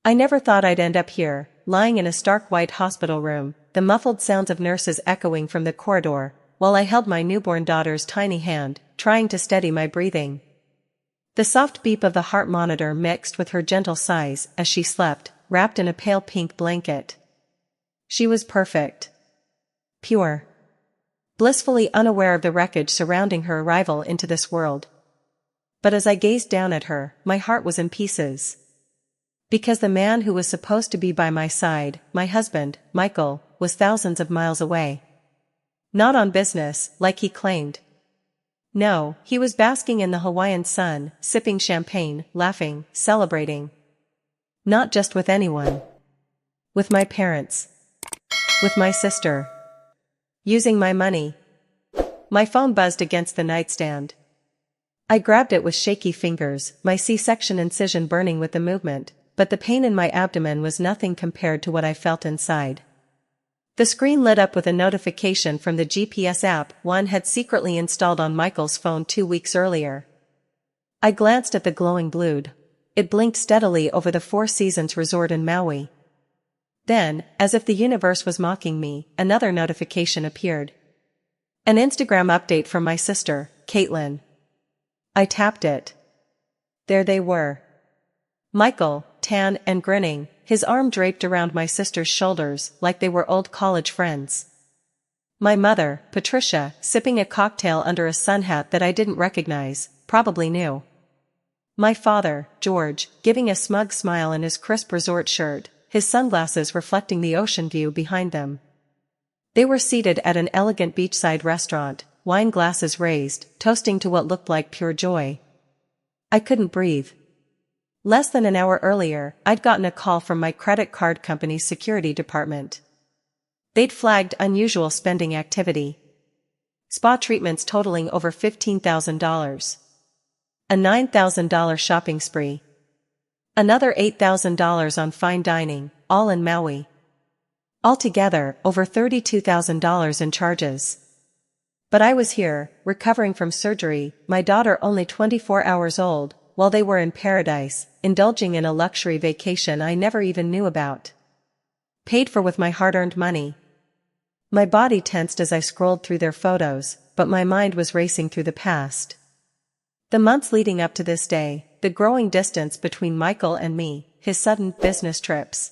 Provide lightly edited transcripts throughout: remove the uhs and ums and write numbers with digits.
I never thought I'd end up here, lying in a stark white hospital room, the muffled sounds of nurses echoing from the corridor, while I held my newborn daughter's tiny hand, trying to steady my breathing. The soft beep of the heart monitor mixed with her gentle sighs as she slept, wrapped in a pale pink blanket. She was perfect. Pure. Blissfully unaware of the wreckage surrounding her arrival into this world. But as I gazed down at her, my heart was in pieces. Because the man who was supposed to be by my side, my husband, Michael, was thousands of miles away. Not on business, like he claimed. No, he was basking in the Hawaiian sun, sipping champagne, laughing, celebrating. Not just with anyone. With my parents. With my sister. Using my money. My phone buzzed against the nightstand. I grabbed it with shaky fingers, my C-section incision burning with the movement, but the pain in my abdomen was nothing compared to what I felt inside. The screen lit up with a notification from the GPS app one had secretly installed on Michael's phone 2 weeks earlier. I glanced at the glowing blued. It blinked steadily over the Four Seasons resort in Maui. Then, as if the universe was mocking me, another notification appeared. An Instagram update from my sister, Caitlyn. I tapped it. There they were. Michael, tan and grinning, his arm draped around my sister's shoulders like they were old college friends. My mother, Patricia, sipping a cocktail under a sun hat that I didn't recognize, probably knew. My father, George, giving a smug smile in his crisp resort shirt, his sunglasses reflecting the ocean view behind them. They were seated at an elegant beachside restaurant, wine glasses raised, toasting to what looked like pure joy. I couldn't breathe. Less than an hour earlier, I'd gotten a call from my credit card company's security department. They'd flagged unusual spending activity. Spa treatments totaling over $15,000. A $9,000 shopping spree. Another $8,000 on fine dining, all in Maui. Altogether, over $32,000 in charges. But I was here, recovering from surgery, my daughter only 24 hours old, while they were in paradise, indulging in a luxury vacation I never even knew about. Paid for with my hard-earned money. My body tensed as I scrolled through their photos, but my mind was racing through the past. The months leading up to this day, the growing distance between Michael and me, his sudden business trips.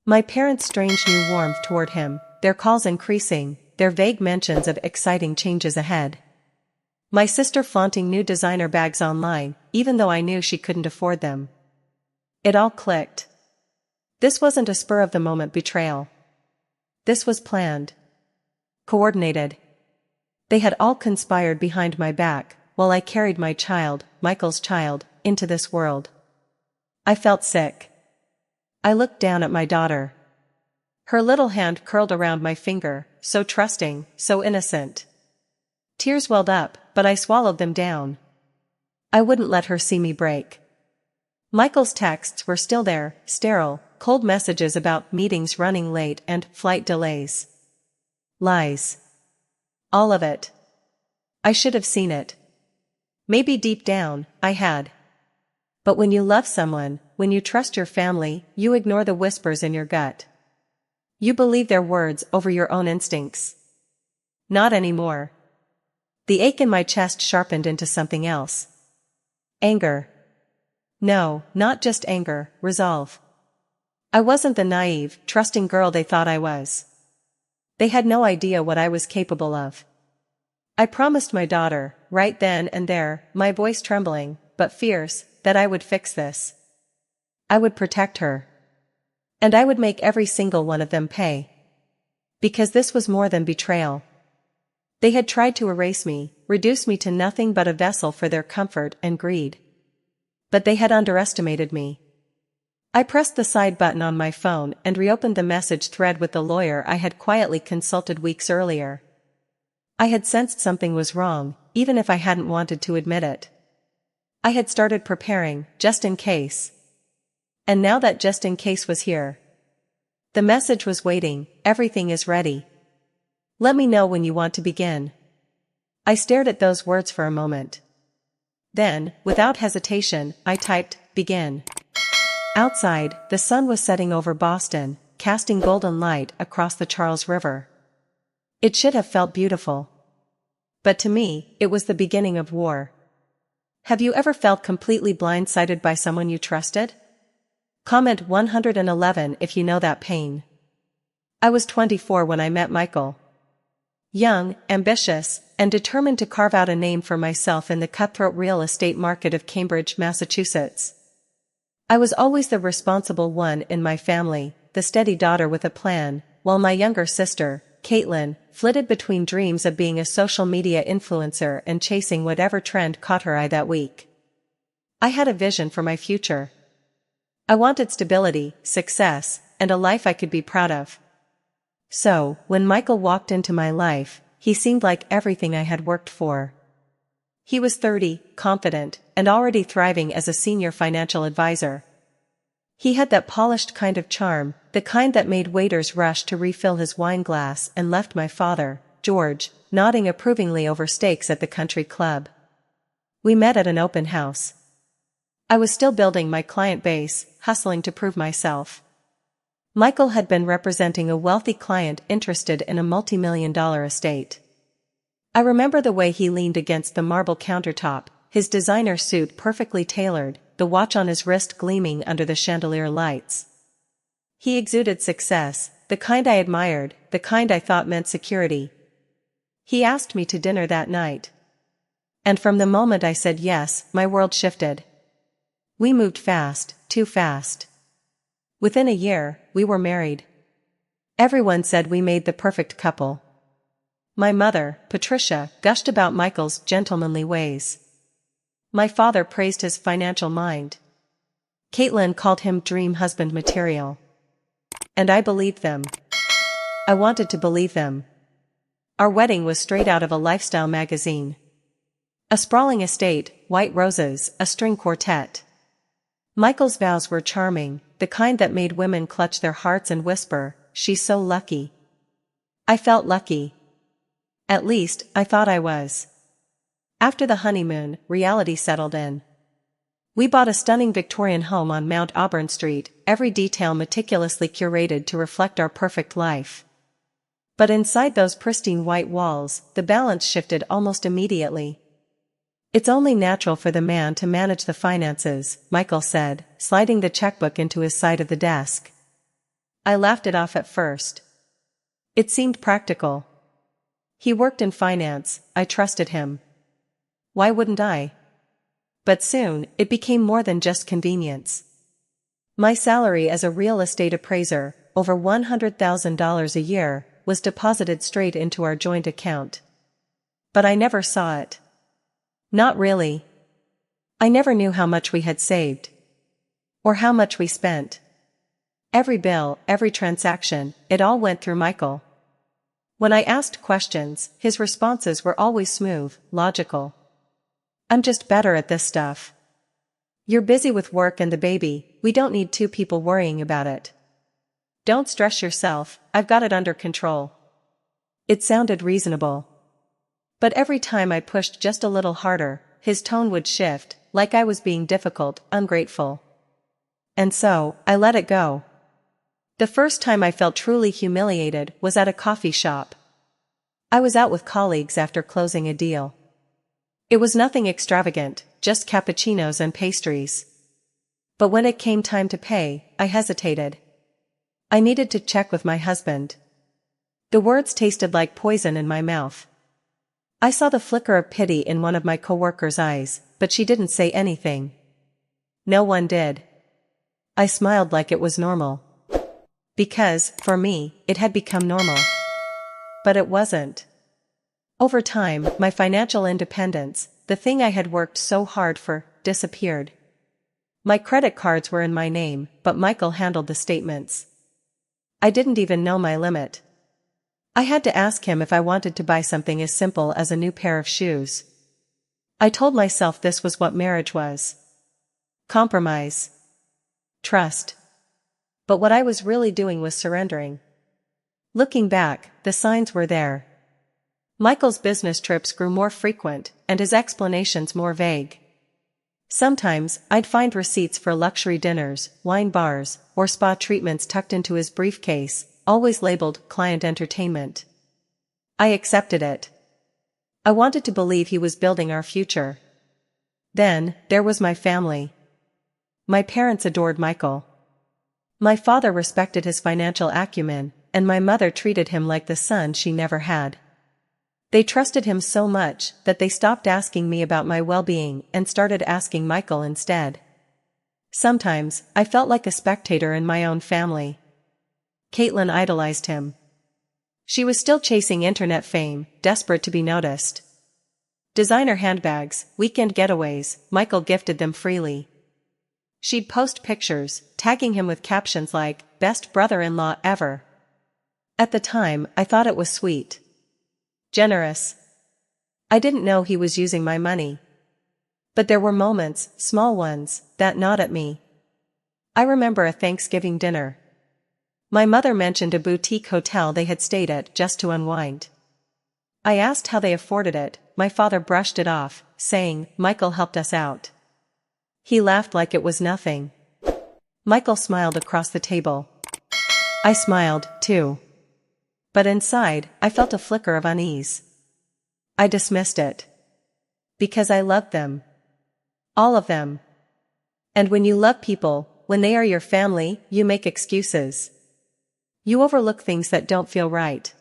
My parents' strange new warmth toward him, their calls increasing, their vague mentions of exciting changes ahead. My sister flaunting new designer bags online, even though I knew she couldn't afford them. It all clicked. This wasn't a spur-of-the-moment betrayal. This was planned. Coordinated. They had all conspired behind my back, while I carried my child, Michael's child, into this world. I felt sick. I looked down at my daughter. Her little hand curled around my finger, so trusting, so innocent. Tears welled up, but I swallowed them down. I wouldn't let her see me break. Michael's texts were still there, sterile, cold messages about meetings running late and flight delays. Lies. All of it. I should have seen it. Maybe deep down, I had. But when you love someone, when you trust your family, you ignore the whispers in your gut. You believe their words over your own instincts. Not anymore. The ache in my chest sharpened into something else. Anger. No, not just anger, resolve. I wasn't the naive, trusting girl they thought I was. They had no idea what I was capable of. I promised my daughter, right then and there, my voice trembling, but fierce, that I would fix this. I would protect her. And I would make every single one of them pay. Because this was more than betrayal. They had tried to erase me, reduce me to nothing but a vessel for their comfort and greed. But they had underestimated me. I pressed the side button on my phone and reopened the message thread with the lawyer I had quietly consulted weeks earlier. I had sensed something was wrong, even if I hadn't wanted to admit it. I had started preparing, just in case. And now that just in case was here. The message was waiting, everything is ready. Let me know when you want to begin. I stared at those words for a moment. Then, without hesitation, I typed, begin. Outside, the sun was setting over Boston, casting golden light across the Charles River. It should have felt beautiful. But to me, it was the beginning of war. Have you ever felt completely blindsided by someone you trusted? Comment 111 if you know that pain. I was 24 when I met Michael. Young, ambitious, and determined to carve out a name for myself in the cutthroat real estate market of Cambridge, Massachusetts. I was always the responsible one in my family, the steady daughter with a plan, while my younger sister, Caitlyn, flitted between dreams of being a social media influencer and chasing whatever trend caught her eye that week. I had a vision for my future. I wanted stability, success, and a life I could be proud of. So, when Michael walked into my life, he seemed like everything I had worked for. He was 30, confident, and already thriving as a senior financial advisor. He had that polished kind of charm, the kind that made waiters rush to refill his wine glass and left my father, George, nodding approvingly over steaks at the country club. We met at an open house. I was still building my client base, hustling to prove myself. Michael had been representing a wealthy client interested in a multi-million-dollar estate. I remember the way he leaned against the marble countertop, his designer suit perfectly tailored, the watch on his wrist gleaming under the chandelier lights. He exuded success, the kind I admired, the kind I thought meant security. He asked me to dinner that night. And from the moment I said yes, my world shifted. We moved fast, too fast. Within a year, we were married. Everyone said we made the perfect couple. My mother, Patricia, gushed about Michael's gentlemanly ways. My father praised his financial mind. Caitlyn called him dream husband material. And I believed them. I wanted to believe them. Our wedding was straight out of a lifestyle magazine. A sprawling estate, white roses, a string quartet. Michael's vows were charming, the kind that made women clutch their hearts and whisper, "She's so lucky." I felt lucky. At least, I thought I was. After the honeymoon, reality settled in. We bought a stunning Victorian home on Mount Auburn Street, every detail meticulously curated to reflect our perfect life. But inside those pristine white walls, the balance shifted almost immediately. "It's only natural for the man to manage the finances," Michael said, sliding the checkbook into his side of the desk. I laughed it off at first. It seemed practical. He worked in finance, I trusted him. Why wouldn't I? But soon, it became more than just convenience. My salary as a real estate appraiser, over $100,000 a year, was deposited straight into our joint account. But I never saw it. Not really. I never knew how much we had saved. Or how much we spent. Every bill, every transaction, it all went through Michael. When I asked questions, his responses were always smooth, logical. "I'm just better at this stuff. You're busy with work and the baby, we don't need two people worrying about it. Don't stress yourself, I've got it under control." It sounded reasonable. But every time I pushed just a little harder, his tone would shift, like I was being difficult, ungrateful. And so, I let it go. The first time I felt truly humiliated was at a coffee shop. I was out with colleagues after closing a deal. It was nothing extravagant, just cappuccinos and pastries. But when it came time to pay, I hesitated. I needed to check with my husband. The words tasted like poison in my mouth. I saw the flicker of pity in one of my coworkers' eyes, but she didn't say anything. No one did. I smiled like it was normal. Because, for me, it had become normal. But it wasn't. Over time, my financial independence, the thing I had worked so hard for, disappeared. My credit cards were in my name, but Michael handled the statements. I didn't even know my limit. I had to ask him if I wanted to buy something as simple as a new pair of shoes. I told myself this was what marriage was. Compromise. Trust. But what I was really doing was surrendering. Looking back, the signs were there. Michael's business trips grew more frequent, and his explanations more vague. Sometimes, I'd find receipts for luxury dinners, wine bars, or spa treatments tucked into his briefcase, always labeled client entertainment. I accepted it. I wanted to believe he was building our future. Then, there was my family. My parents adored Michael. My father respected his financial acumen, and my mother treated him like the son she never had. They trusted him so much that they stopped asking me about my well-being and started asking Michael instead. Sometimes, I felt like a spectator in my own family. Caitlyn idolized him. She was still chasing internet fame, desperate to be noticed. Designer handbags, weekend getaways, Michael gifted them freely. She'd post pictures, tagging him with captions like, "Best brother-in-law ever." At the time, I thought it was sweet. Generous. I didn't know he was using my money. But there were moments, small ones, that gnawed at me. I remember a Thanksgiving dinner. My mother mentioned a boutique hotel they had stayed at just to unwind. I asked how they afforded it. My father brushed it off, saying, "Michael helped us out." He laughed like it was nothing. Michael smiled across the table. I smiled, too. But inside, I felt a flicker of unease. I dismissed it. Because I loved them. All of them. And when you love people, when they are your family, you make excuses. You overlook things that don't feel right.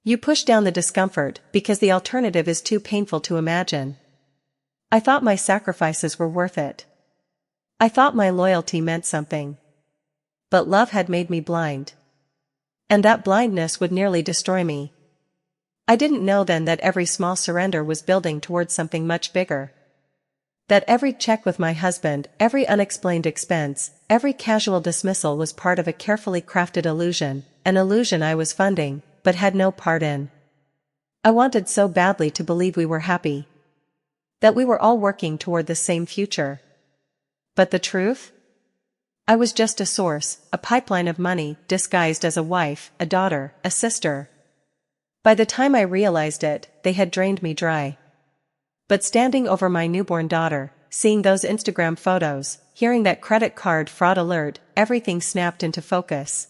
You push down the discomfort because the alternative is too painful to imagine. I thought my sacrifices were worth it. I thought my loyalty meant something. But love had made me blind. And that blindness would nearly destroy me. I didn't know then that every small surrender was building towards something much bigger. That every check with my husband, every unexplained expense, every casual dismissal was part of a carefully crafted illusion, an illusion I was funding, but had no part in. I wanted so badly to believe we were happy. That we were all working toward the same future. But the truth? I was just a source, a pipeline of money, disguised as a wife, a daughter, a sister. By the time I realized it, they had drained me dry. But standing over my newborn daughter, seeing those Instagram photos, hearing that credit card fraud alert, everything snapped into focus.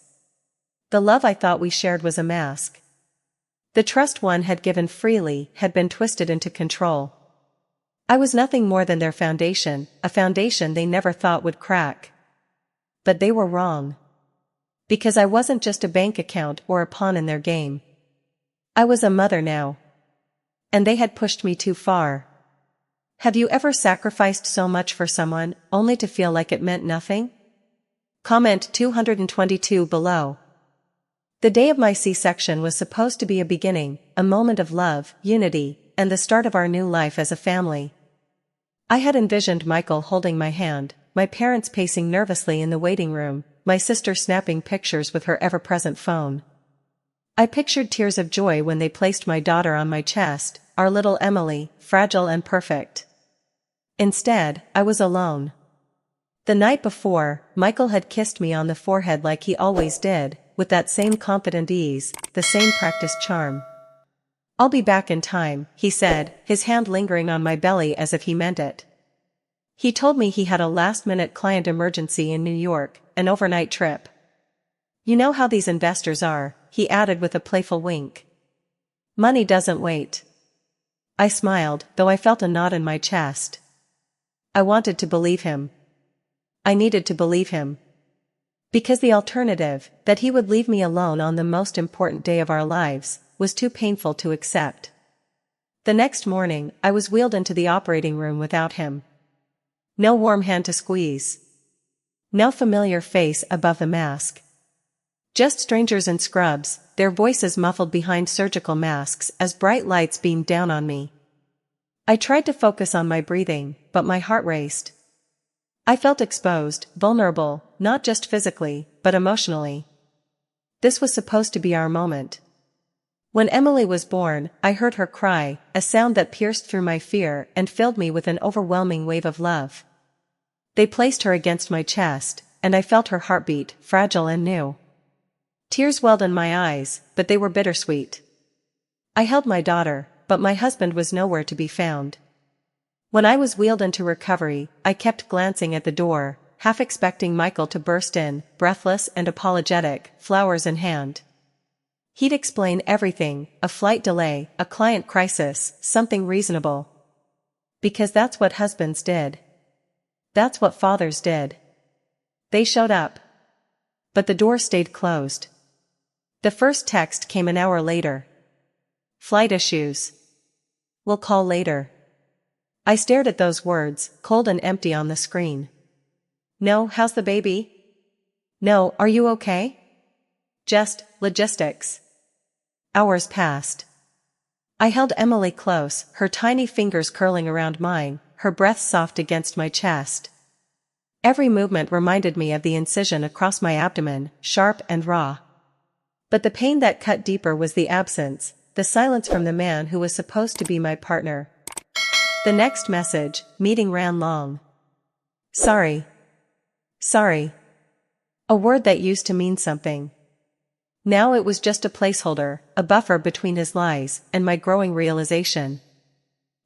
The love I thought we shared was a mask. The trust one had given freely had been twisted into control. I was nothing more than their foundation, a foundation they never thought would crack. But they were wrong. Because I wasn't just a bank account or a pawn in their game. I was a mother now. And they had pushed me too far. Have you ever sacrificed so much for someone, only to feel like it meant nothing? Comment 222 below. The day of my C-section was supposed to be a beginning, a moment of love, unity, and the start of our new life as a family. I had envisioned Michael holding my hand, my parents pacing nervously in the waiting room, my sister snapping pictures with her ever-present phone. I pictured tears of joy when they placed my daughter on my chest, our little Emily, fragile and perfect. Instead, I was alone. The night before, Michael had kissed me on the forehead like he always did, with that same confident ease, the same practiced charm. "I'll be back in time," he said, his hand lingering on my belly as if he meant it. He told me he had a last-minute client emergency in New York, an overnight trip. "You know how these investors are," he added with a playful wink. "Money doesn't wait." I smiled, though I felt a knot in my chest. I wanted to believe him. I needed to believe him. Because the alternative, that he would leave me alone on the most important day of our lives, was too painful to accept. The next morning, I was wheeled into the operating room without him. No warm hand to squeeze. No familiar face above the mask. Just strangers in scrubs, their voices muffled behind surgical masks as bright lights beamed down on me. I tried to focus on my breathing, but my heart raced. I felt exposed, vulnerable, not just physically, but emotionally. This was supposed to be our moment. When Emily was born, I heard her cry, a sound that pierced through my fear and filled me with an overwhelming wave of love. They placed her against my chest, and I felt her heartbeat, fragile and new. Tears welled in my eyes, but they were bittersweet. I held my daughter, but my husband was nowhere to be found. When I was wheeled into recovery, I kept glancing at the door, half expecting Michael to burst in, breathless and apologetic, flowers in hand. He'd explain everything, a flight delay, a client crisis, something reasonable. Because that's what husbands did. That's what fathers did. They showed up. But the door stayed closed. The first text came an hour later. Flight issues. We'll call later. I stared at those words, cold and empty on the screen. No, how's the baby? No, are you okay? Just, logistics. Hours passed. I held Emily close, her tiny fingers curling around mine, her breath soft against my chest. Every movement reminded me of the incision across my abdomen, sharp and raw. But the pain that cut deeper was the absence, the silence from the man who was supposed to be my partner. The next message, meeting ran long. Sorry. Sorry. A word that used to mean something. Now it was just a placeholder, a buffer between his lies and my growing realization.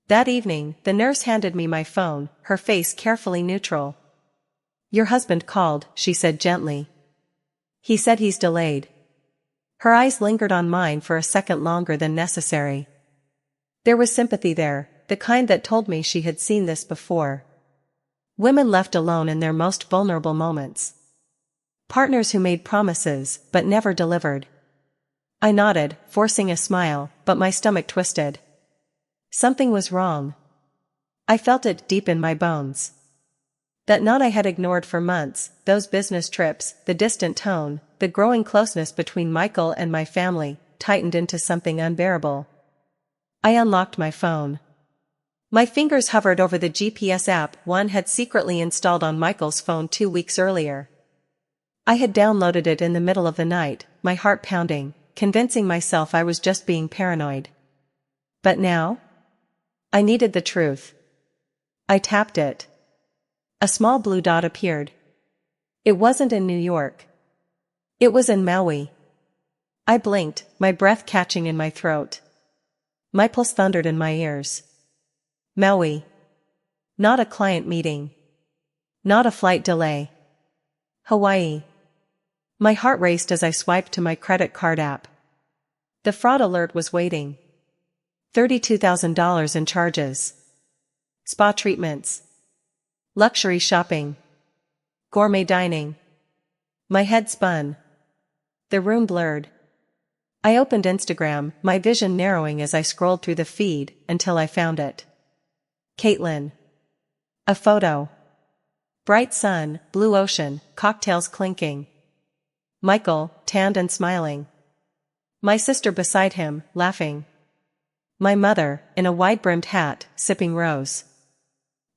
That evening, the nurse handed me my phone, her face carefully neutral. Your husband called, she said gently. He said he's delayed. Her eyes lingered on mine for a second longer than necessary. There was sympathy there, the kind that told me she had seen this before. Women left alone in their most vulnerable moments. Partners who made promises, but never delivered. I nodded, forcing a smile, but my stomach twisted. Something was wrong. I felt it deep in my bones. That nod I had ignored for months, those business trips, the distant tone, the growing closeness between Michael and my family, tightened into something unbearable. I unlocked my phone. My fingers hovered over the GPS app one had secretly installed on Michael's phone 2 weeks earlier. I had downloaded it in the middle of the night, my heart pounding, convincing myself I was just being paranoid. But now? I needed the truth. I tapped it. A small blue dot appeared. It wasn't in New York. It was in Maui. I blinked, my breath catching in my throat. My pulse thundered in my ears. Maui. Not a client meeting. Not a flight delay. Hawaii. My heart raced as I swiped to my credit card app. The fraud alert was waiting. $32,000 in charges. Spa treatments. Luxury shopping. Gourmet dining. My head spun. The room blurred. I opened Instagram, my vision narrowing as I scrolled through the feed, until I found it. Caitlyn. A photo. Bright sun, blue ocean, cocktails clinking. Michael, tanned and smiling. My sister beside him, laughing. My mother, in a wide-brimmed hat, sipping rose.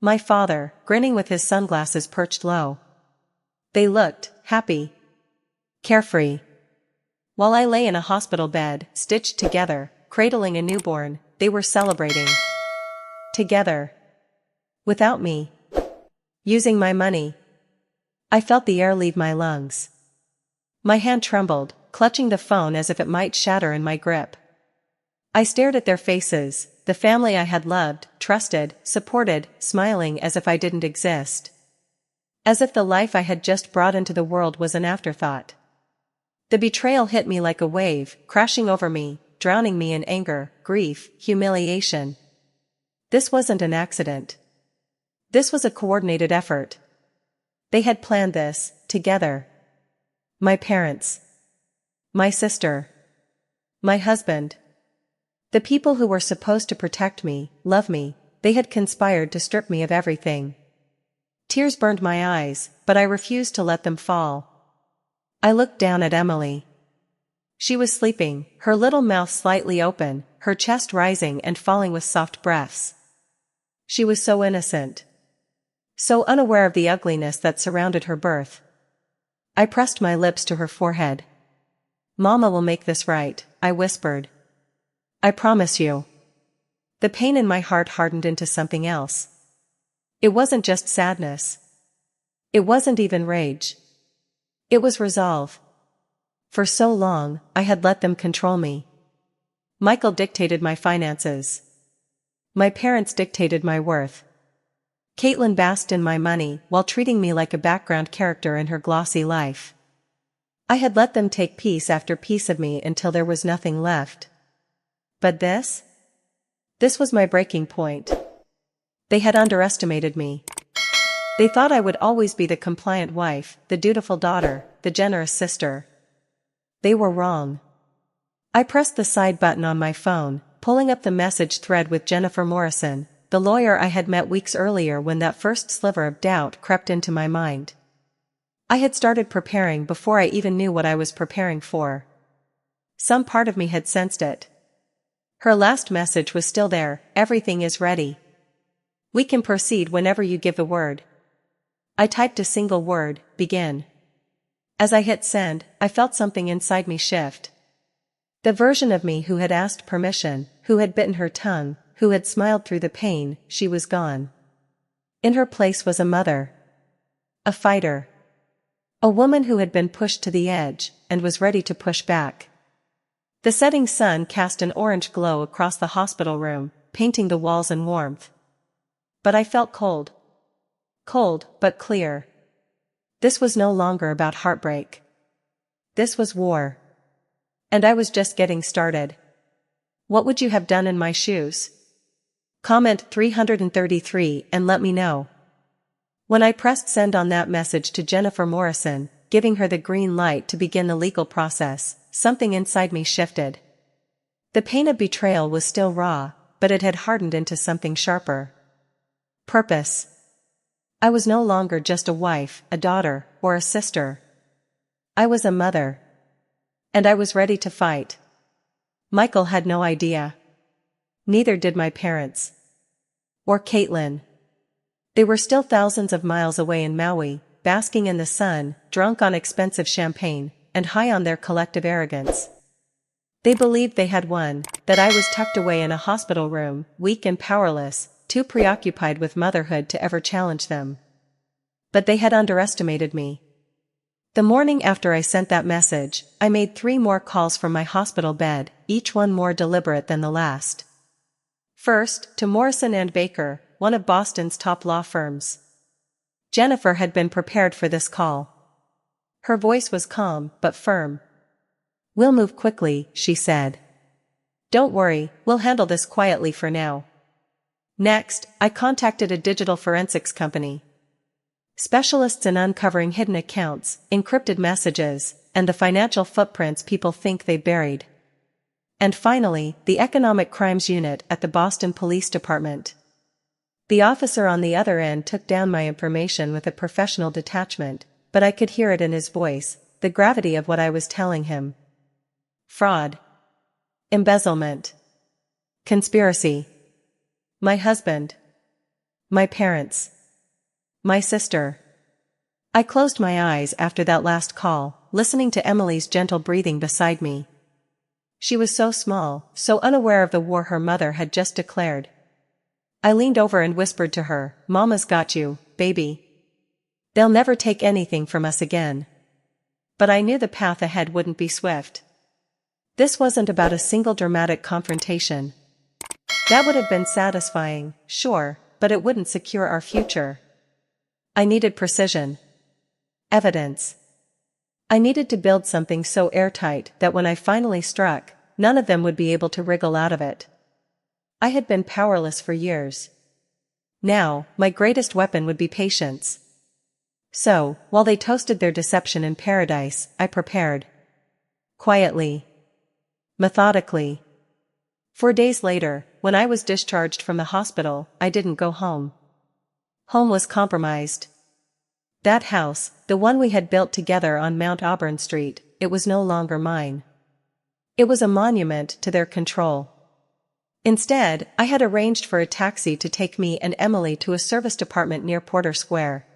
My father, grinning with his sunglasses perched low. They looked happy. Carefree. While I lay in a hospital bed, stitched together, cradling a newborn, they were celebrating. Together. Without me. Using my money. I felt the air leave my lungs. My hand trembled, clutching the phone as if it might shatter in my grip. I stared at their faces, the family I had loved, trusted, supported, smiling as if I didn't exist. As if the life I had just brought into the world was an afterthought. The betrayal hit me like a wave, crashing over me, drowning me in anger, grief, humiliation. This wasn't an accident. This was a coordinated effort. They had planned this, together. My parents. My sister. My husband. The people who were supposed to protect me, love me, they had conspired to strip me of everything. Tears burned my eyes, but I refused to let them fall. I looked down at Emily. She was sleeping, her little mouth slightly open, her chest rising and falling with soft breaths. She was so innocent. So unaware of the ugliness that surrounded her birth. I pressed my lips to her forehead. Mama will make this right, I whispered. I promise you. The pain in my heart hardened into something else. It wasn't just sadness. It wasn't even rage. It was resolve. For so long, I had let them control me. Michael dictated my finances. My parents dictated my worth. Caitlyn basked in my money while treating me like a background character in her glossy life. I had let them take piece after piece of me until there was nothing left. But this? This was my breaking point. They had underestimated me. They thought I would always be the compliant wife, the dutiful daughter, the generous sister. They were wrong. I pressed the side button on my phone, pulling up the message thread with Jennifer Morrison, the lawyer I had met weeks earlier when that first sliver of doubt crept into my mind. I had started preparing before I even knew what I was preparing for. Some part of me had sensed it. Her last message was still there: "Everything is ready. We can proceed whenever you give the word." I typed a single word: begin. As I hit send, I felt something inside me shift. The version of me who had asked permission, who had bitten her tongue, who had smiled through the pain, she was gone. In her place was a mother. A fighter. A woman who had been pushed to the edge, and was ready to push back. The setting sun cast an orange glow across the hospital room, painting the walls in warmth. But I felt cold. Cold, but clear. This was no longer about heartbreak. This was war. And I was just getting started. What would you have done in my shoes? Comment 333 and let me know. When I pressed send on that message to Jennifer Morrison, giving her the green light to begin the legal process, something inside me shifted. The pain of betrayal was still raw, but it had hardened into something sharper. Purpose. I was no longer just a wife, a daughter, or a sister. I was a mother. And I was ready to fight. Michael had no idea. Neither did my parents. Or Caitlyn. They were still thousands of miles away in Maui, basking in the sun, drunk on expensive champagne, and high on their collective arrogance. They believed they had won, that I was tucked away in a hospital room, weak and powerless, too preoccupied with motherhood to ever challenge them. But they had underestimated me. The morning after I sent that message, I made 3 more calls from my hospital bed, each one more deliberate than the last. First, to Morrison and Baker, one of Boston's top law firms. Jennifer had been prepared for this call. Her voice was calm, but firm. "We'll move quickly," she said. "Don't worry, we'll handle this quietly for now." Next, I contacted a digital forensics company. Specialists in uncovering hidden accounts, encrypted messages, and the financial footprints people think they buried. And finally, the Economic Crimes Unit at the Boston Police Department. The officer on the other end took down my information with a professional detachment, but I could hear it in his voice, the gravity of what I was telling him. Fraud. Embezzlement. Conspiracy. My husband. My parents. My sister. I closed my eyes after that last call, listening to Emily's gentle breathing beside me. She was so small, so unaware of the war her mother had just declared. I leaned over and whispered to her, "Mama's got you, baby. They'll never take anything from us again." But I knew the path ahead wouldn't be swift. This wasn't about a single dramatic confrontation. That would have been satisfying, sure, but it wouldn't secure our future. I needed precision. Evidence. I needed to build something so airtight that when I finally struck, none of them would be able to wriggle out of it. I had been powerless for years. Now, my greatest weapon would be patience. So, while they toasted their deception in paradise, I prepared. Quietly. Methodically. 4 days later, when I was discharged from the hospital, I didn't go home. Home was compromised. That house, the one we had built together on Mount Auburn Street, it was no longer mine. It was a monument to their control. Instead, I had arranged for a taxi to take me and Emily to a service department near Porter Square.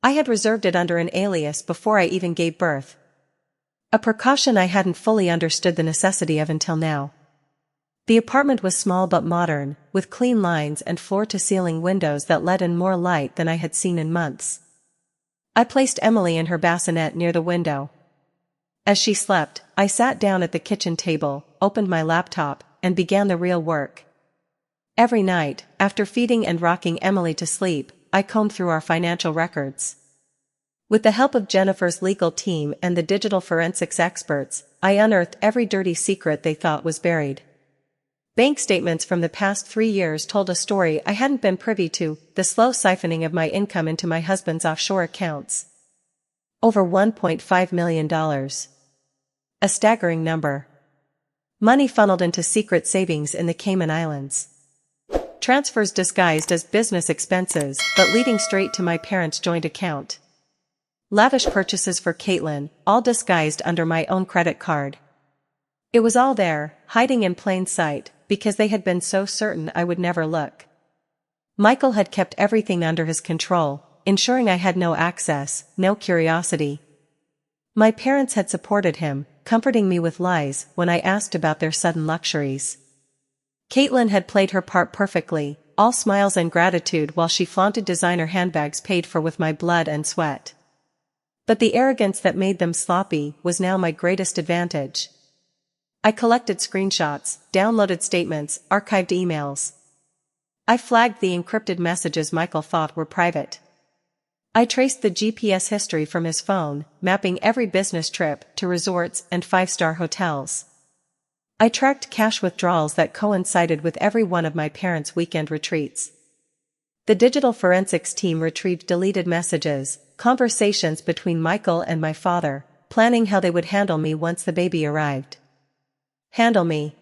I had reserved it under an alias before I even gave birth. A precaution I hadn't fully understood the necessity of until now. The apartment was small but modern, with clean lines and floor-to-ceiling windows that let in more light than I had seen in months. I placed Emily in her bassinet near the window. As she slept, I sat down at the kitchen table, opened my laptop, and began the real work. Every night, after feeding and rocking Emily to sleep, I combed through our financial records. With the help of Jennifer's legal team and the digital forensics experts, I unearthed every dirty secret they thought was buried. Bank statements from the past 3 years told a story I hadn't been privy to: the slow siphoning of my income into my husband's offshore accounts. Over $1.5 million. A staggering number. Money funneled into secret savings in the Cayman Islands. Transfers disguised as business expenses but leading straight to my parents' joint account. Lavish purchases for Caitlyn, all disguised under my own credit card. It was all there, hiding in plain sight, because they had been so certain I would never look. Michael had kept everything under his control, ensuring I had no access, no curiosity. My parents had supported him, comforting me with lies when I asked about their sudden luxuries. Caitlyn had played her part perfectly, all smiles and gratitude while she flaunted designer handbags paid for with my blood and sweat. But the arrogance that made them sloppy was now my greatest advantage. I collected screenshots, downloaded statements, archived emails. I flagged the encrypted messages Michael thought were private. I traced the GPS history from his phone, mapping every business trip to resorts and 5-star hotels. I tracked cash withdrawals that coincided with every one of my parents' weekend retreats. The digital forensics team retrieved deleted messages, conversations between Michael and my father, planning how they would handle me once the baby arrived. Handle me.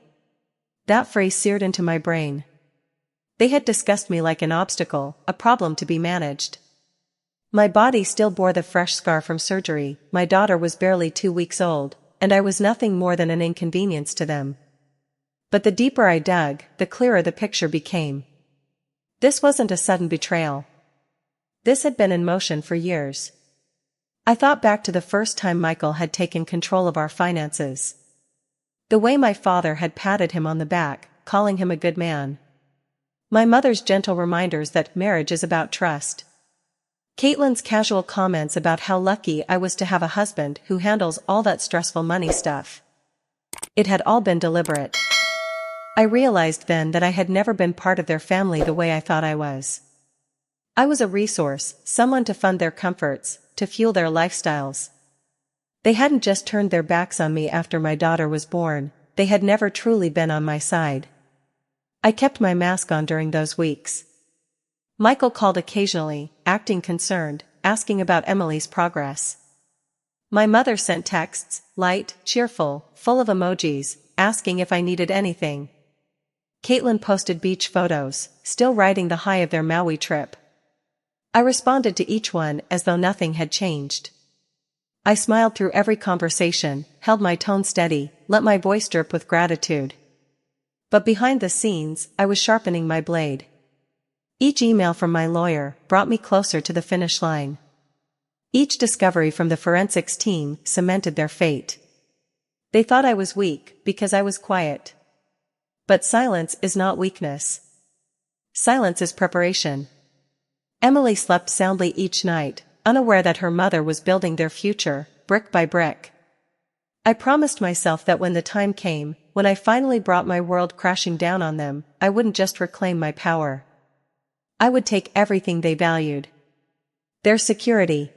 That phrase seared into my brain. They had discussed me like an obstacle, a problem to be managed. My body still bore the fresh scar from surgery, my daughter was barely 2 weeks old, and I was nothing more than an inconvenience to them. But the deeper I dug, the clearer the picture became. This wasn't a sudden betrayal. This had been in motion for years. I thought back to the first time Michael had taken control of our finances. The way my father had patted him on the back, calling him a good man. My mother's gentle reminders that marriage is about trust. Caitlyn's casual comments about how lucky I was to have a husband who handles all that stressful money stuff. It had all been deliberate. I realized then that I had never been part of their family the way I thought I was. I was a resource, someone to fund their comforts, to fuel their lifestyles. They hadn't just turned their backs on me after my daughter was born, they had never truly been on my side. I kept my mask on during those weeks. Michael called occasionally, acting concerned, asking about Emily's progress. My mother sent texts, light, cheerful, full of emojis, asking if I needed anything. Caitlyn posted beach photos, still riding the high of their Maui trip. I responded to each one as though nothing had changed. I smiled through every conversation, held my tone steady, let my voice drip with gratitude. But behind the scenes, I was sharpening my blade. Each email from my lawyer brought me closer to the finish line. Each discovery from the forensics team cemented their fate. They thought I was weak because I was quiet. But silence is not weakness. Silence is preparation. Emily slept soundly each night, unaware that her mother was building their future, brick by brick. I promised myself that when the time came, when I finally brought my world crashing down on them, I wouldn't just reclaim my power. I would take everything they valued. Their security.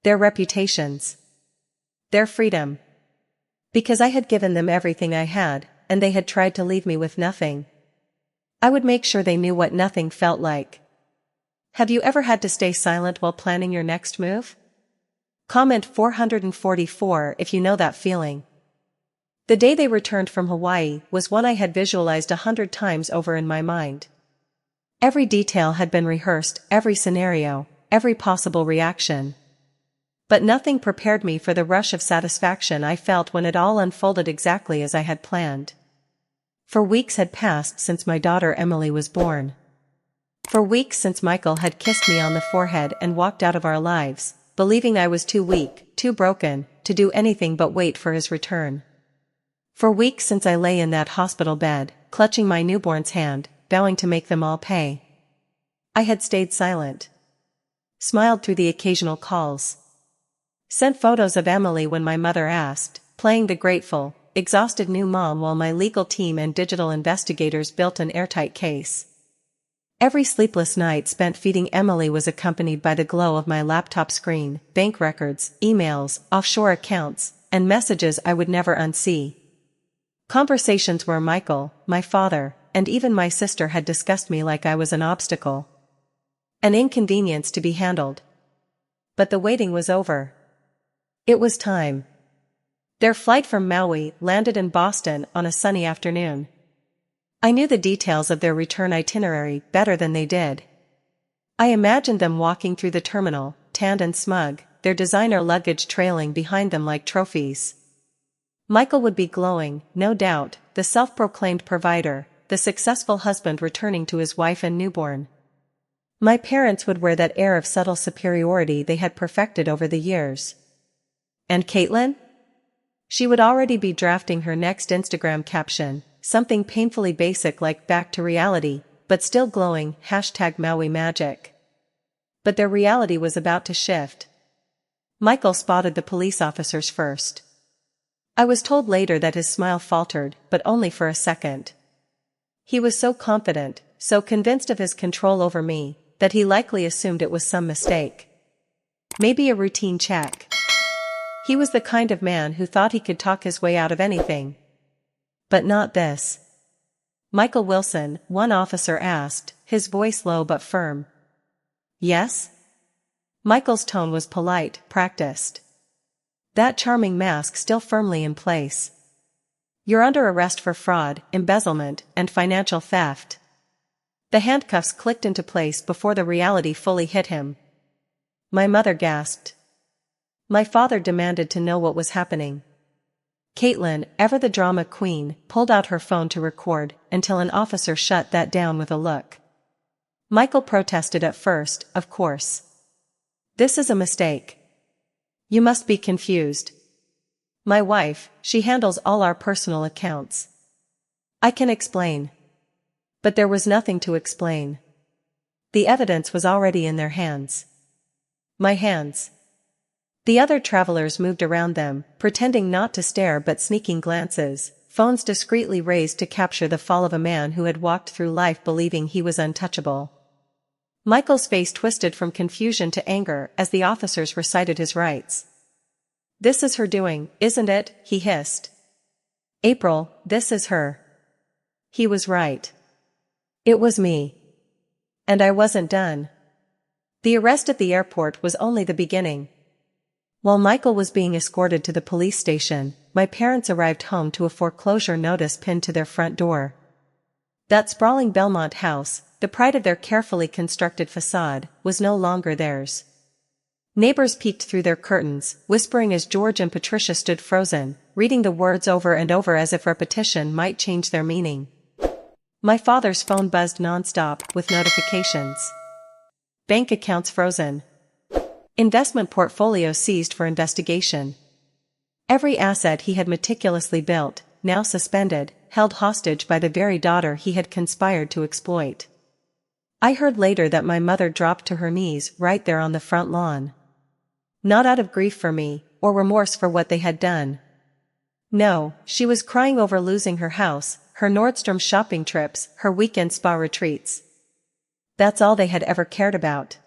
Their reputations. Their freedom. Because I had given them everything I had, and they had tried to leave me with nothing. I would make sure they knew what nothing felt like. Have you ever had to stay silent while planning your next move? Comment 444 if you know that feeling. The day they returned from Hawaii was one I had visualized 100 times over in my mind. Every detail had been rehearsed, every scenario, every possible reaction. But nothing prepared me for the rush of satisfaction I felt when it all unfolded exactly as I had planned. For weeks had passed since my daughter Emily was born. For weeks since Michael had kissed me on the forehead and walked out of our lives, believing I was too weak, too broken, to do anything but wait for his return. For weeks since I lay in that hospital bed, clutching my newborn's hand, vowing to make them all pay. I had stayed silent. Smiled through the occasional calls. Sent photos of Emily when my mother asked, playing the grateful, exhausted new mom while my legal team and digital investigators built an airtight case. Every sleepless night spent feeding Emily was accompanied by the glow of my laptop screen, bank records, emails, offshore accounts, and messages I would never unsee. Conversations where Michael, my father, and even my sister had discussed me like I was an obstacle. An inconvenience to be handled. But the waiting was over. It was time. Their flight from Maui landed in Boston on a sunny afternoon. I knew the details of their return itinerary better than they did. I imagined them walking through the terminal, tanned and smug, their designer luggage trailing behind them like trophies. Michael would be glowing, no doubt, the self-proclaimed provider, the successful husband returning to his wife and newborn. My parents would wear that air of subtle superiority they had perfected over the years. And Caitlyn? She would already be drafting her next Instagram caption, something painfully basic like back to reality, but still glowing, #Maui magic. But their reality was about to shift. Michael spotted the police officers first. I was told later that his smile faltered, but only for a second. He was so confident, so convinced of his control over me, that he likely assumed it was some mistake. Maybe a routine check. He was the kind of man who thought he could talk his way out of anything. But not this. "Michael Wilson," one officer asked, his voice low but firm. "Yes?" Michael's tone was polite, practiced. That charming mask still firmly in place. "You're under arrest for fraud, embezzlement, and financial theft." The handcuffs clicked into place before the reality fully hit him. My mother gasped. My father demanded to know what was happening. Caitlyn, ever the drama queen, pulled out her phone to record, until an officer shut that down with a look. Michael protested at first, of course. "This is a mistake. You must be confused. My wife, she handles all our personal accounts. I can explain." But there was nothing to explain. The evidence was already in their hands. My hands. The other travelers moved around them, pretending not to stare but sneaking glances, phones discreetly raised to capture the fall of a man who had walked through life believing he was untouchable. Michael's face twisted from confusion to anger as the officers recited his rights. "This is her doing, isn't it?" he hissed. "April, this is her." He was right. It was me. And I wasn't done. The arrest at the airport was only the beginning. While Michael was being escorted to the police station, my parents arrived home to a foreclosure notice pinned to their front door. That sprawling Belmont house, the pride of their carefully constructed facade, was no longer theirs. Neighbors peeked through their curtains, whispering as George and Patricia stood frozen, reading the words over and over as if repetition might change their meaning. My father's phone buzzed nonstop, with notifications. Bank accounts frozen. Investment portfolio seized for investigation. Every asset he had meticulously built, now suspended, held hostage by the very daughter he had conspired to exploit. I heard later that my mother dropped to her knees right there on the front lawn. Not out of grief for me, or remorse for what they had done. No, she was crying over losing her house, her Nordstrom shopping trips, her weekend spa retreats. That's all they had ever cared about.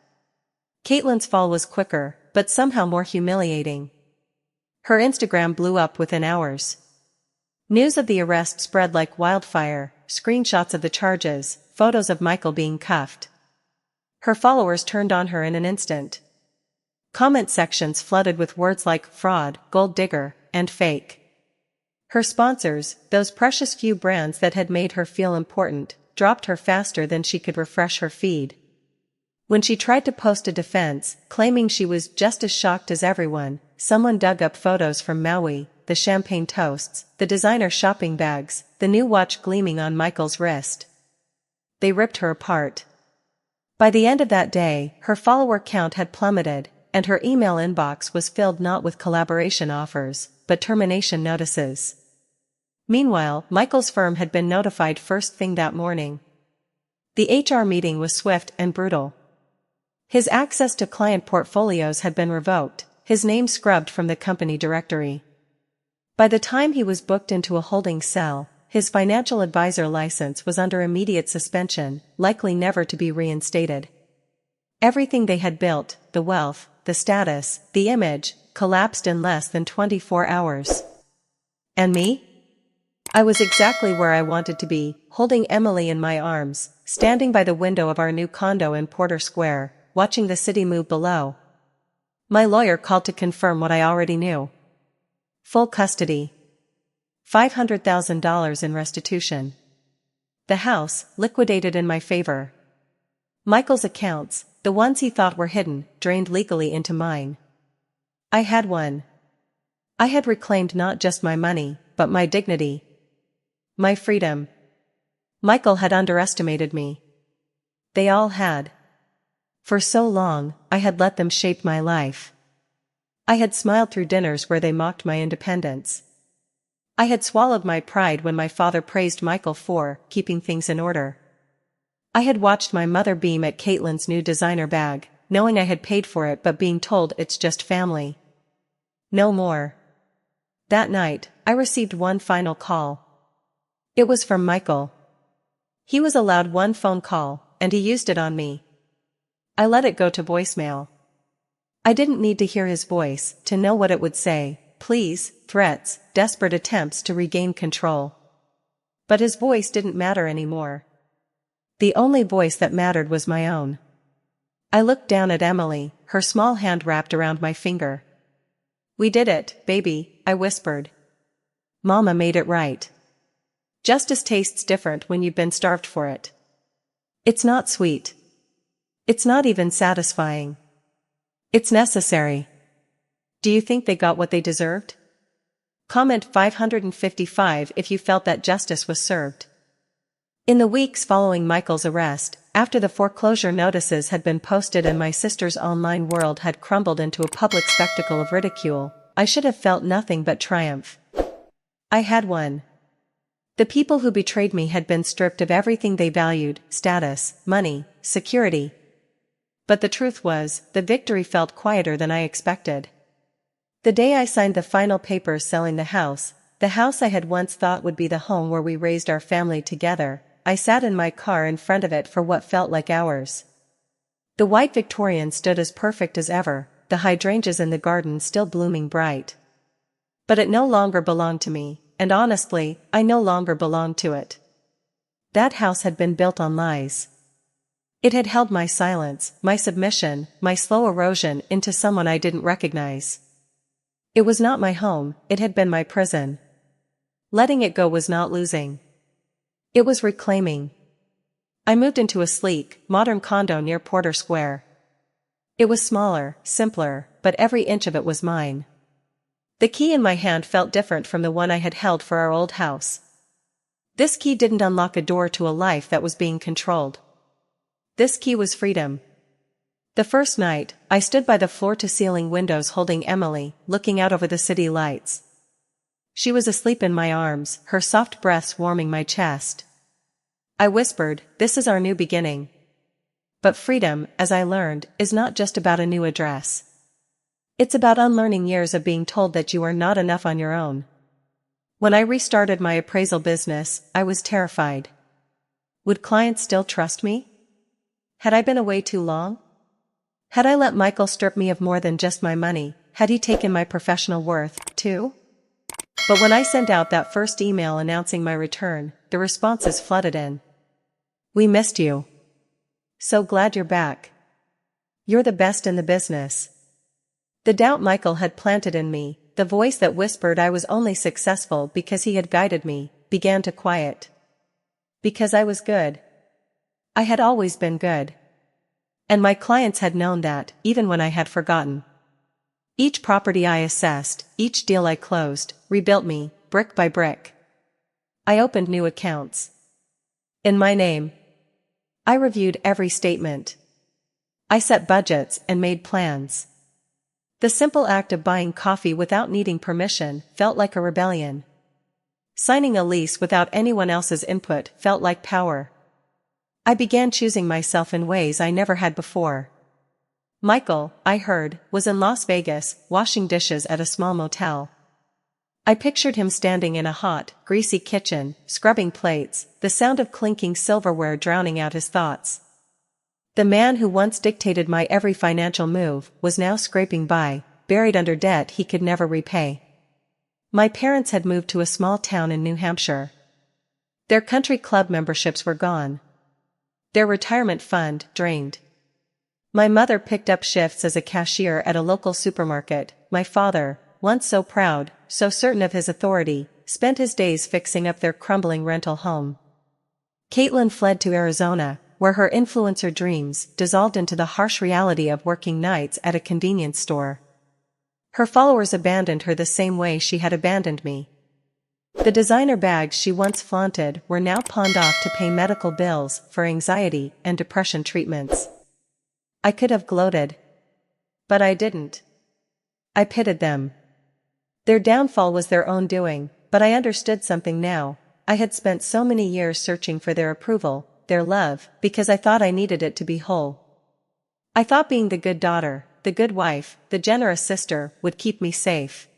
Caitlyn's fall was quicker, but somehow more humiliating. Her Instagram blew up within hours. News of the arrest spread like wildfire, screenshots of the charges, photos of Michael being cuffed. Her followers turned on her in an instant. Comment sections flooded with words like fraud, gold digger, and fake. Her sponsors, those precious few brands that had made her feel important, dropped her faster than she could refresh her feed. When she tried to post a defense, claiming she was just as shocked as everyone, someone dug up photos from Maui, the champagne toasts, the designer shopping bags, the new watch gleaming on Michael's wrist. They ripped her apart. By the end of that day, her follower count had plummeted, and her email inbox was filled not with collaboration offers, but termination notices. Meanwhile, Michael's firm had been notified first thing that morning. The HR meeting was swift and brutal. His access to client portfolios had been revoked, his name scrubbed from the company directory. By the time he was booked into a holding cell, his financial advisor license was under immediate suspension, likely never to be reinstated. Everything they had built, the wealth, the status, the image, collapsed in less than 24 hours. And me? I was exactly where I wanted to be, holding Emily in my arms, standing by the window of our new condo in Porter Square, watching the city move below. My lawyer called to confirm what I already knew. Full custody. $500,000 in restitution. The house, liquidated in my favor. Michael's accounts, the ones he thought were hidden, drained legally into mine. I had won. I had reclaimed not just my money, but my dignity. My freedom. Michael had underestimated me. They all had. For so long, I had let them shape my life. I had smiled through dinners where they mocked my independence. I had swallowed my pride when my father praised Michael for keeping things in order. I had watched my mother beam at Caitlyn's new designer bag, knowing I had paid for it but being told it's just family. No more. That night, I received one final call. It was from Michael. He was allowed one phone call, and he used it on me. I let it go to voicemail. I didn't need to hear his voice to know what it would say: pleas, threats, desperate attempts to regain control. But his voice didn't matter anymore. The only voice that mattered was my own. I looked down at Emily, her small hand wrapped around my finger. "We did it, baby," I whispered. "Mama made it right. Justice tastes different when you've been starved for it. It's not sweet. It's not even satisfying. It's necessary. Do you think they got what they deserved?" Comment 555 if you felt that justice was served. In the weeks following Michael's arrest, after the foreclosure notices had been posted and my sister's online world had crumbled into a public spectacle of ridicule, I should have felt nothing but triumph. I had won. The people who betrayed me had been stripped of everything they valued: status, money, security. But the truth was, the victory felt quieter than I expected. The day I signed the final papers selling the house I had once thought would be the home where we raised our family together, I sat in my car in front of it for what felt like hours. The white Victorian stood as perfect as ever, the hydrangeas in the garden still blooming bright. But it no longer belonged to me, and honestly, I no longer belonged to it. That house had been built on lies. It had held my silence, my submission, my slow erosion into someone I didn't recognize. It was not my home, it had been my prison. Letting it go was not losing. It was reclaiming. I moved into a sleek, modern condo near Porter Square. It was smaller, simpler, but every inch of it was mine. The key in my hand felt different from the one I had held for our old house. This key didn't unlock a door to a life that was being controlled. This key was freedom. The first night, I stood by the floor-to-ceiling windows holding Emily, looking out over the city lights. She was asleep in my arms, her soft breaths warming my chest. I whispered, "This is our new beginning." But freedom, as I learned, is not just about a new address. It's about unlearning years of being told that you are not enough on your own. When I restarted my appraisal business, I was terrified. Would clients still trust me? Had I been away too long? Had I let Michael strip me of more than just my money? Had he taken my professional worth, too? But when I sent out that first email announcing my return, the responses flooded in. "We missed you. So glad you're back. You're the best in the business." The doubt Michael had planted in me, the voice that whispered I was only successful because he had guided me, began to quiet. Because I was good. I had always been good. And my clients had known that, even when I had forgotten. Each property I assessed, each deal I closed, rebuilt me, brick by brick. I opened new accounts. In my name. I reviewed every statement. I set budgets and made plans. The simple act of buying coffee without needing permission felt like a rebellion. Signing a lease without anyone else's input felt like power. I began choosing myself in ways I never had before. Michael, I heard, was in Las Vegas, washing dishes at a small motel. I pictured him standing in a hot, greasy kitchen, scrubbing plates, the sound of clinking silverware drowning out his thoughts. The man who once dictated my every financial move was now scraping by, buried under debt he could never repay. My parents had moved to a small town in New Hampshire. Their country club memberships were gone. Their retirement fund drained. My mother picked up shifts as a cashier at a local supermarket. My father, once so proud, so certain of his authority, spent his days fixing up their crumbling rental home. Caitlyn fled to Arizona, where her influencer dreams dissolved into the harsh reality of working nights at a convenience store. Her followers abandoned her the same way she had abandoned me. The designer bags she once flaunted were now pawned off to pay medical bills for anxiety and depression treatments. I could have gloated. But I didn't. I pitied them. Their downfall was their own doing, but I understood something now. I had spent so many years searching for their approval, their love, because I thought I needed it to be whole. I thought being the good daughter, the good wife, the generous sister would keep me safe.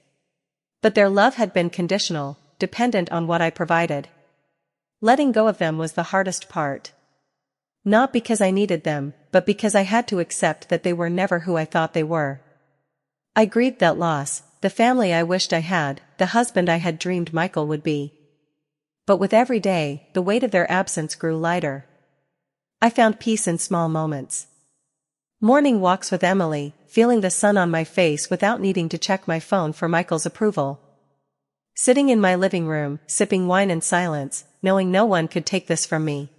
But their love had been conditional, dependent on what I provided. Letting go of them was the hardest part. Not because I needed them, but because I had to accept that they were never who I thought they were. I grieved that loss, the family I wished I had, the husband I had dreamed Michael would be. But with every day, the weight of their absence grew lighter. I found peace in small moments. Morning walks with Emily, feeling the sun on my face without needing to check my phone for Michael's approval. Sitting in my living room, sipping wine in silence, knowing no one could take this from me.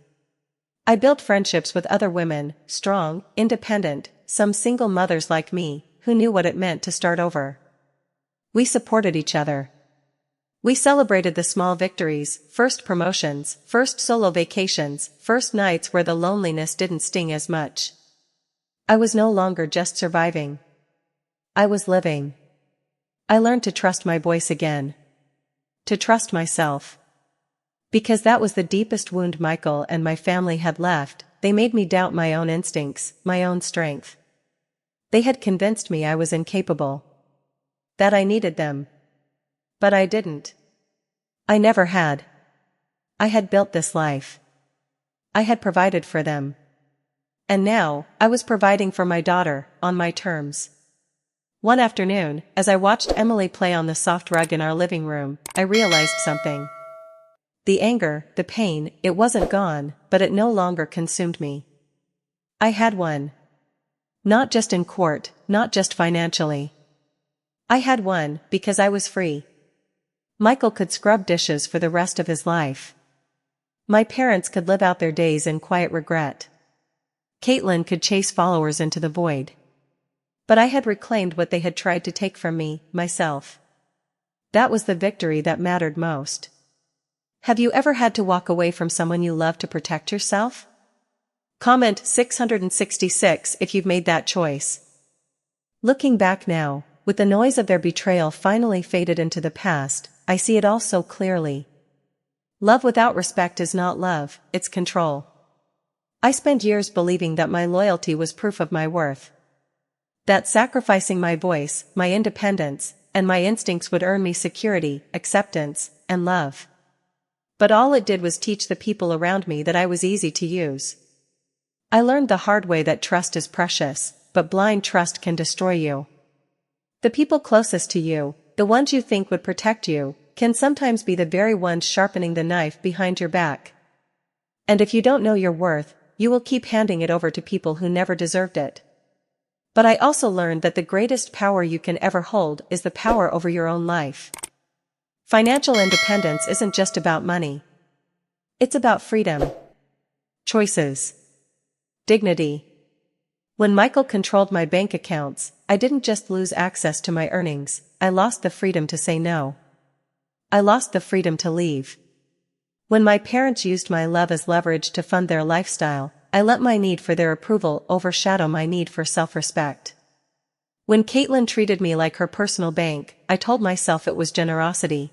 I built friendships with other women, strong, independent, some single mothers like me, who knew what it meant to start over. We supported each other. We celebrated the small victories, first promotions, first solo vacations, first nights where the loneliness didn't sting as much. I was no longer just surviving. I was living. I learned to trust my voice again. To trust myself. Because that was the deepest wound Michael and my family had left. They made me doubt my own instincts, my own strength. They had convinced me I was incapable. That I needed them. But I didn't. I never had. I had built this life. I had provided for them. And now, I was providing for my daughter, on my terms. One afternoon, as I watched Emily play on the soft rug in our living room, I realized something. The anger, the pain, it wasn't gone, but it no longer consumed me. I had won. Not just in court, not just financially. I had won because I was free. Michael could scrub dishes for the rest of his life. My parents could live out their days in quiet regret. Caitlyn could chase followers into the void. But I had reclaimed what they had tried to take from me, myself. That was the victory that mattered most. Have you ever had to walk away from someone you love to protect yourself? Comment 666 if you've made that choice. Looking back now, with the noise of their betrayal finally faded into the past, I see it all so clearly. Love without respect is not love, it's control. I spent years believing that my loyalty was proof of my worth. That sacrificing my voice, my independence, and my instincts would earn me security, acceptance, and love. But all it did was teach the people around me that I was easy to use. I learned the hard way that trust is precious, but blind trust can destroy you. The people closest to you, the ones you think would protect you, can sometimes be the very ones sharpening the knife behind your back. And if you don't know your worth, you will keep handing it over to people who never deserved it. But I also learned that the greatest power you can ever hold is the power over your own life. Financial independence isn't just about money. It's about freedom. Choices. Dignity. When Michael controlled my bank accounts, I didn't just lose access to my earnings, I lost the freedom to say no. I lost the freedom to leave. When my parents used my love as leverage to fund their lifestyle, I let my need for their approval overshadow my need for self-respect. When Caitlyn treated me like her personal bank, I told myself it was generosity.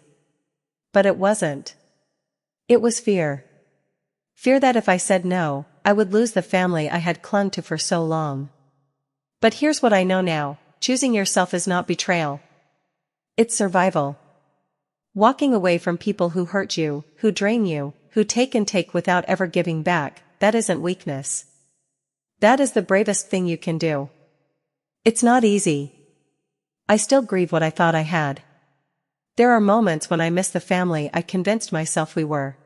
But it wasn't. It was fear. Fear that if I said no, I would lose the family I had clung to for so long. But here's what I know now, choosing yourself is not betrayal. It's survival. Walking away from people who hurt you, who drain you, who take and take without ever giving back, that isn't weakness. That is the bravest thing you can do. It's not easy. I still grieve what I thought I had. There are moments when I miss the family I convinced myself we were.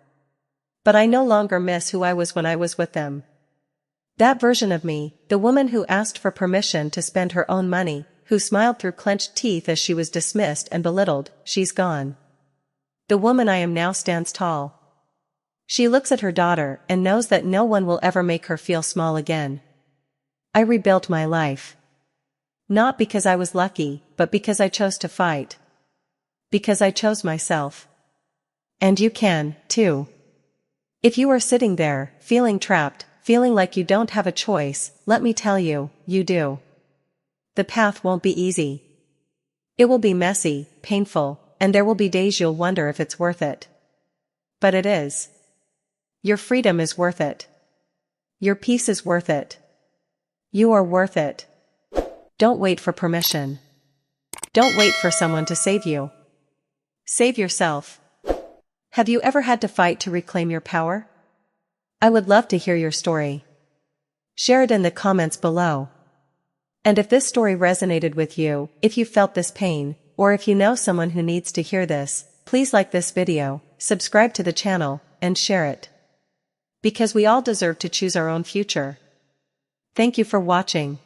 But I no longer miss who I was when I was with them. That version of me, the woman who asked for permission to spend her own money, who smiled through clenched teeth as she was dismissed and belittled, she's gone. The woman I am now stands tall. She looks at her daughter and knows that no one will ever make her feel small again. I rebuilt my life. Not because I was lucky, but because I chose to fight. Because I chose myself. And you can, too. If you are sitting there, feeling trapped, feeling like you don't have a choice, let me tell you, you do. The path won't be easy. It will be messy, painful, and there will be days you'll wonder if it's worth it. But it is. Your freedom is worth it. Your peace is worth it. You are worth it. Don't wait for permission. Don't wait for someone to save you. Save yourself. Have you ever had to fight to reclaim your power? I would love to hear your story. Share it in the comments below. And if this story resonated with you, if you felt this pain, or if you know someone who needs to hear this, please like this video, subscribe to the channel, and share it. Because we all deserve to choose our own future. Thank you for watching.